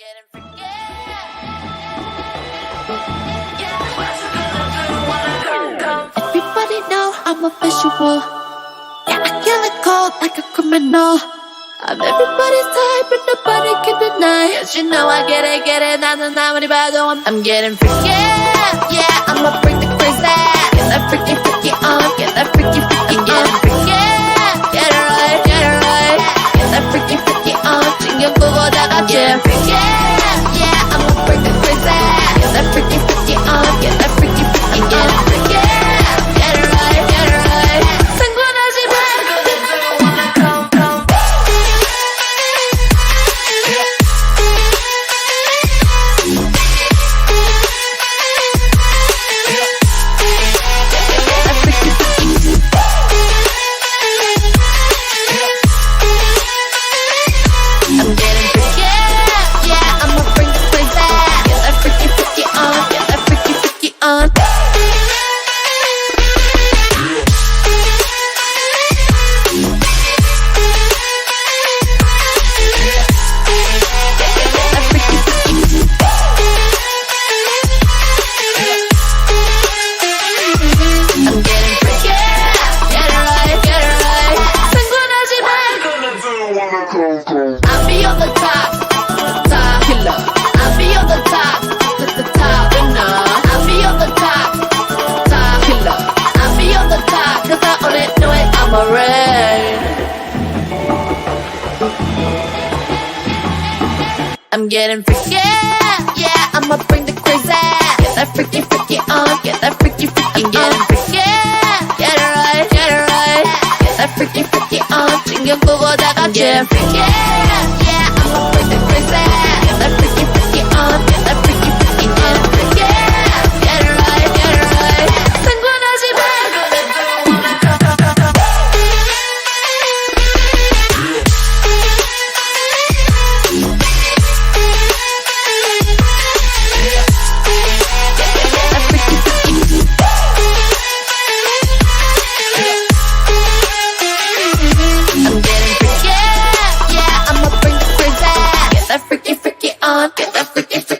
getting freaky. Yeah. Everybody know I'm a visual. Yeah, I kill it cold like a criminal. I'm everybody's type, but nobody can deny. Yes, you know I get it, I'm getting freaky. Yeah, I'ma bring the crazy. Get that freaky, freaky on. Get that freaky, freaky on. Getting freaky. Get it right, get it right. Get that freaky, freaky on. 신경 끄고 다 같이 freaky. Yeah, I'ma bring the crazy. Get that freaky, freaky on. Get that freaky, freaky on. Getting freaky. Get it right, get it right. 상관하지 마. I'll be on the top, top killer. I'll be on the top, top winner. I'll be on the top, top killer. I'll be on the top, 'cause I own it, know it, I'm a red. I'm getting freaky, yeah, I'ma bring the crazy. Get that freaky, freaky on, get that freaky, freaky on. Getting freaky, get it right, get it right. Get that freaky, freaky on, 신경 끄고 다 같이 freaky. Yeah, I'ma bring the crazy. Get that freaky, freaky on, get that freaky, freaky on. Freaky, get it right, get it right. 상관하지 마. Get that freaky, freaky on, get that freaky, freaky.